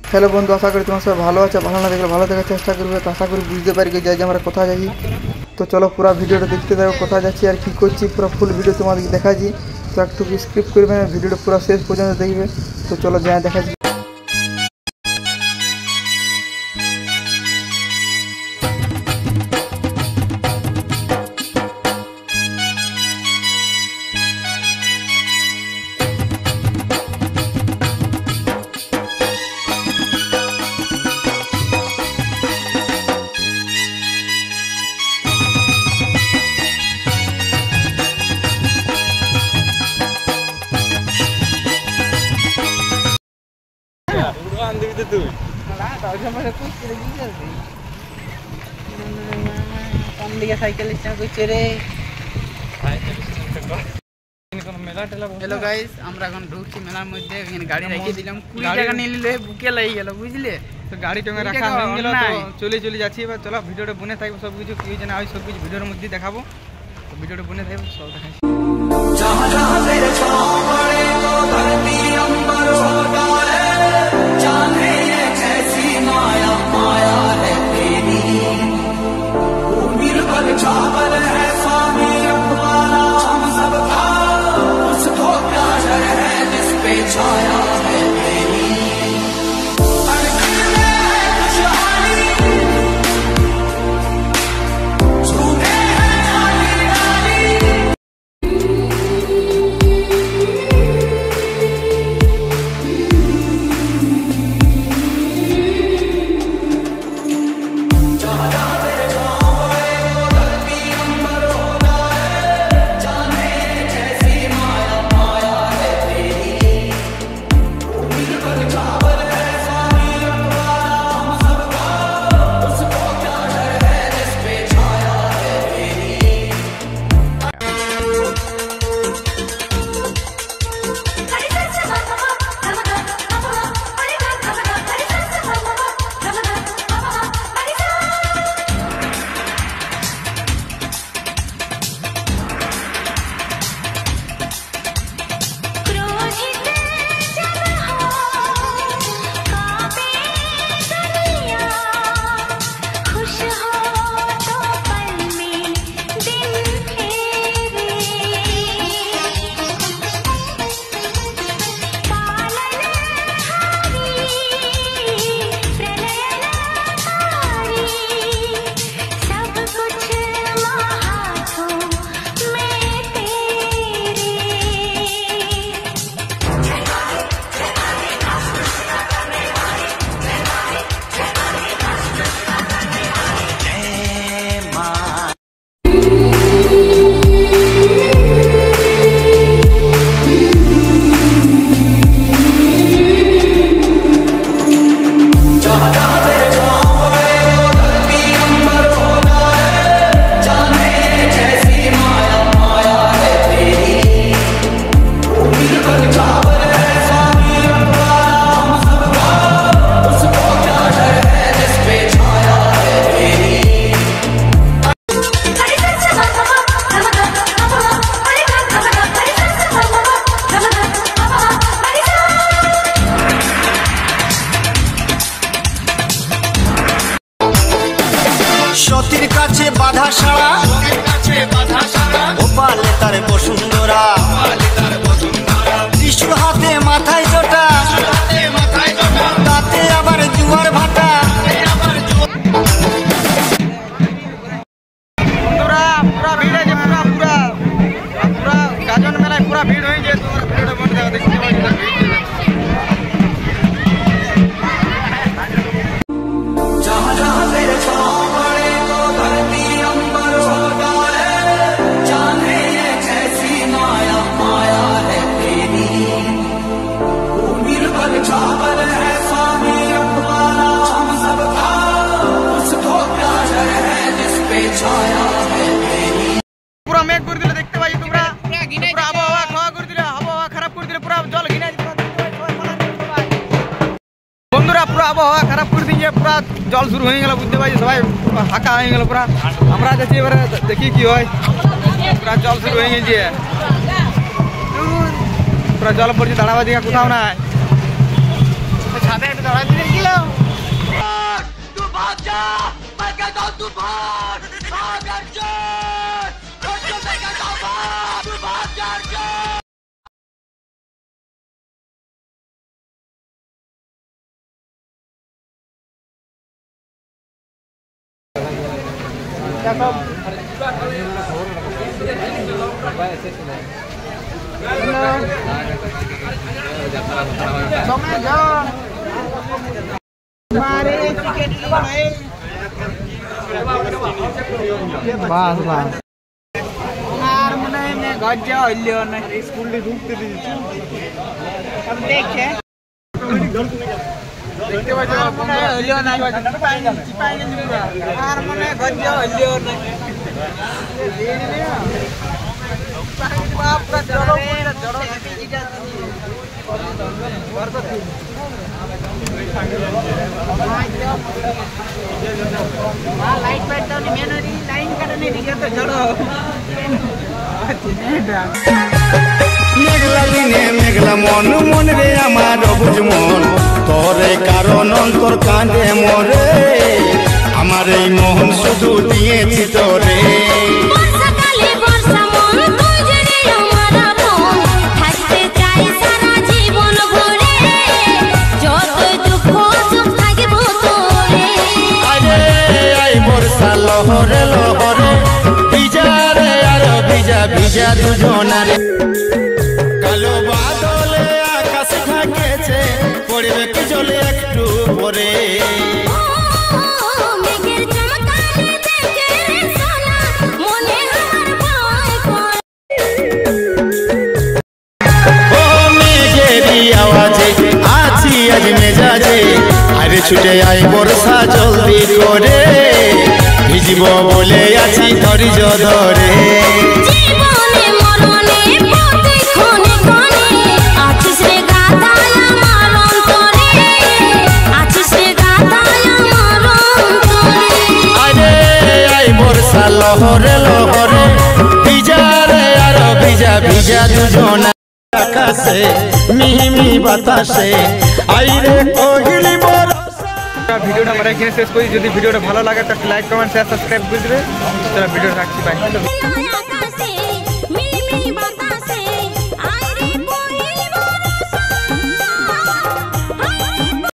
hello बंधु आशा करी तुम्हारे सब भालो আছে ভালো না দেখলে ভালো দেখার চেষ্টা করবে তো আশা করি বুঝতে পারি যে আজ আমরা কোথায় যাচ্ছি তো চলো পুরো ভিডিওটা দেখতে থাকো কোথায় যাচ্ছি আর কি করছি পুরো ফুল ভিডিও তোমাদেরকে দেখাচ্ছি তো একটু স্কিপ করবে না ভিডিওটা পুরো শেষ পর্যন্ত দেখবে তো চলো যা দেখাচ্ছি हेलो गाइस আমরা এখন ঢুকছি মেলার মধ্যে এখানে গাড়ি রেখে দিলাম 20 টাকা নিয়ে নিলে বুকে লাগি গেল বুঝলে তো গাড়ি টঙ্গে রাখা হয়ে গেল তো চলে যাচ্ছি এবার চলো ভিডিওটা বনে থাকবো সব কিছু কি জানা হয় সব কিছু ভিডিওর মধ্যে দেখাবো তো ভিডিওটা বনে থাকবো সব দেখাচ্ছি जहां जहां तेरे छाँव पड़े तो धरती अंबर होता है जाने ये कैसी माया माया है तेरी उम्र पर छावल है स्वामी अखबारा हम सब का उसको प्यार है जिस पे छाया है तेरी সতীর কাছে বাধা সারা গোপালে তার বসুন্ধরা ত্রিশূল হাতে মাথায় জোটা তাতে আবার জুয়ার ভাটা বন্ধুরা পুরা ভিড় হয়েছে পুরা গাজন মেলায় পুরা ভিড় হয়েছে তোমরা ভিডিওটা বন্ধ দেখো দেখতে পাচ্ছ जहां जहां तेरे छाँव पड़े तो धरती अंबर होता है जाने ये कैसी माया माया है तेरी उम्र पर छावल है स्वामी अखबारा हम सब का उसको प्यार है जिस पे छाया है तेरी পুরা মেঘ করে দিলে দেখতে পাচ্ছ তোমরা পুরা আবহাওয়া খাওয়া করে দিলে আবহাওয়া খারাপ করে দিলে পুরা জল ঘিনে বন্ধুরা পুরা আবহাওয়া খারাপ করে দিয়ে পুরা জল শুরু হয়ে গেল বুঝতে পারছি সবাই হাঁকা হয়ে গেল পুরা আমরা যাচ্ছি এবারে দেখি কি হয় পুরা জল শুরু হয়ে গেছে পুরা জল পড়ছে দাঁড়াবার জায়গা কোথাও নাই ছাদে একটু দাঁড়াতে গেল मैं कहता हूँ तूफान मैं कहता हूँ तूफान बस बस আর মনে হয় না ঘর যাওয়া হইলেও না স্কুলে ঢুকতে দিয়েছি अब देखे দেখতে পাচ্ছ মনে হয় হইলেও না আর মনে হয় ঘর যাওয়া হইলেও না বাপরা জড়ো জড়ো লাইট ফাইট দাও নি মেনরি লাইন কাটনে দিকে তো জড়ো মেঘলা দিনে মেঘলা মন মন রে আমার অবুঝ মন তোরে কারণ অন্তর কাঁদে মরে আমার এই মোহন শুধু দিয়েছি তোরে বর্ষাকালে বর্ষা মন তুই জেনে আমার আপন থাকতে চাই সারা জীবন ভরে যতই দুঃখ সুখ থাকবো তোরে আরে আই বর্ষা লহরে লহরে ভিজা রে আর ভিজা ভিজা দুজনারে কালো বাদলে আকাশ ঢাকেছে পড়বে কি জলে একটু পরে মেঘের চমকালে দেখে রে সোনা মনে আমার ভয় করে ও মেঘেরি আওয়াজে আছি আজ মেজাজে আরে ছুটে আই বর্ষা জলদি করে ভিজিব বলে আছি ধৈর্য ধরে জীবনে মরণে প্রতি ক্ষণে ক্ষণে আছিস রে গাথায় আমার অন্তরে আছিস রে গাথায় আমার অন্তরে আরে আই বর্ষা লহরে লহরে ভিজা রে আর ভিজা ভিজা দুজনা আকাশে মিহি বাতাসে আইরে কোহিলি বর্ষা ভিডিওটা আমরা এখানে শেষ করি যদি ভিডিওটা ভালো লাগে তাহলে লাইক কমেন্ট শেয়ার সাবস্ক্রাইব করে দেবে তাহলে ভিডিওটা রাখছি বাই আকাশে